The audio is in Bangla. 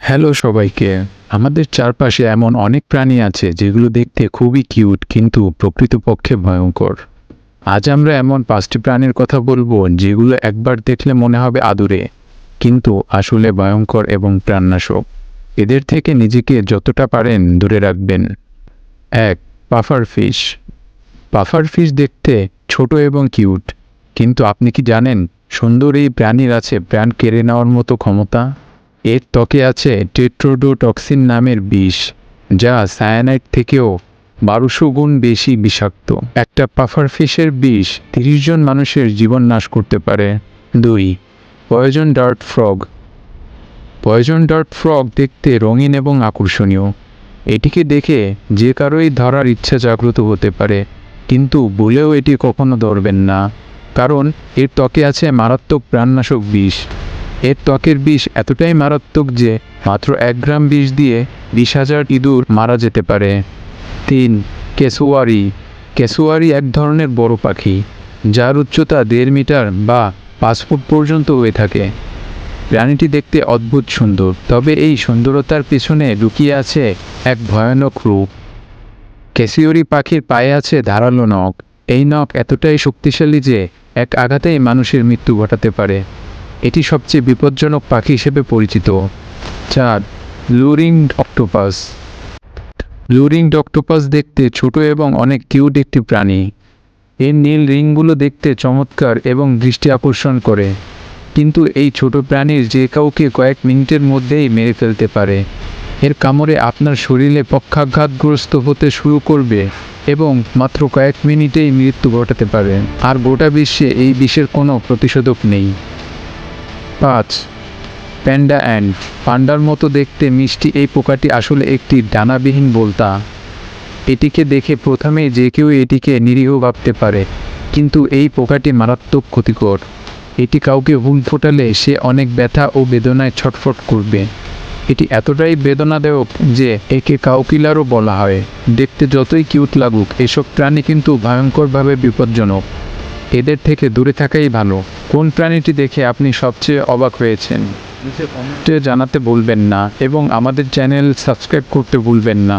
হ্যালো সবাইকে। আমাদের চারপাশে এমন অনেক প্রাণী আছে যেগুলো দেখতে খুবই কিউট কিন্তু প্রকৃতপক্ষে ভয়ঙ্কর। আজ আমরা এমন 5টি প্রাণীর কথা বলবো যেগুলো একবার দেখলে মনে হবে আদুরে, কিন্তু আসলে ভয়ঙ্কর এবং প্রাণনাশক। এদের থেকে নিজেকে যতটা পারেন দূরে রাখবেন। 1. Puffer fish. পাফার ফিশ দেখতে ছোট এবং কিউট, কিন্তু আপনি কি জানেন সুন্দর এই প্রাণীর আছে প্রাণ কেড়ে নেওয়ার মতো ক্ষমতা? এর ত্বকে আছে টেট্রোডোটক্সিন নামের বিষ, যা সায়ানাইড থেকেও 1200 গুণ বেশি বিষাক্ত। একটা পাফার ফিশের বিষ 30 জন মানুষের জীবন নাশ করতে পারে। 2. Poison dart frog. Poison dart frog দেখতে রঙিন এবং আকর্ষণীয়। এটিকে দেখে যে কারোই ধরার ইচ্ছা জাগ্রত হতে পারে, কিন্তু ভুলেও এটি কখনো ধরবেন না, কারণ এর ত্বকে আছে মারাত্মক প্রাণনাশক বিষ। এর ত্বকের বিষ এতটাই মারাত্মক যে মাত্র 1 গ্রাম বিষ দিয়ে 20,000 ইঁদুর মারা যেতে পারে। 3. কেসুয়ারি। কেসুয়ারি এক ধরনের বড় পাখি, যার উচ্চতা 1.5 মিটার বা 5 ফুট পর্যন্ত হয়ে থাকে। প্রাণীটি দেখতে অদ্ভুত সুন্দর, তবে এই সুন্দরতার পিছনে লুকিয়ে আছে এক ভয়ানক রূপ। ক্যাসিওরি পাখির পায়ে আছে ধারালো নখ। এই নখ এতটাই শক্তিশালী যে এক আঘাতেই মানুষের মৃত্যু ঘটাতে পারে। এটি সবচেয়ে বিপজ্জনক পাখি হিসেবে পরিচিত। 4. লুরিংড অক্টোপাস। লুরিংড অক্টোপাস দেখতে ছোট এবং অনেক কিউট একটি প্রাণী। এর নীল রিংগুলো দেখতে চমৎকার এবং দৃষ্টি আকর্ষণ করে, কিন্তু এই ছোট প্রাণীর যে কাউকে কয়েক মিনিটের মধ্যেই মেরে ফেলতে পারে। এর কামড়ে আপনার শরীরে পক্ষাঘাতগ্রস্ত হতে শুরু করবে এবং মাত্র কয়েক মিনিটেই মৃত্যু ঘটাতে পারে, আর গোটা বিশ্বে এই বিষের কোনো প্রতিষেধক নেই। 5. Panda ant. পান্ডার মতো দেখতে মিষ্টি এই পোকাটি আসলে একটি ডানাবিহীন বোলতা। এটিকে দেখে প্রথমেই যে কেউ এটিকে নিরীহ ভাবতে পারে, কিন্তু এই পোকাটি মারাত্মক ক্ষতিকর। এটি কাউকে হুল ফোটালে সে অনেক ব্যথা ও বেদনায় ছটফট করবে। এটি এতটাই বেদনাদায়ক যে একে কাউকিলারও বলা হয়। দেখতে যতই কিউট লাগুক, এসব প্রাণী কিন্তু ভয়ঙ্করভাবে বিপজ্জনক। এদের থেকে দূরে থাকাই ভালো। কোন প্রাণীটি দেখে আপনি সবচেয়ে অবাক হয়েছেন নিচে কমেন্টে জানাতে ভুলবেন না, এবং আমাদের চ্যানেল সাবস্ক্রাইব করতে ভুলবেন না।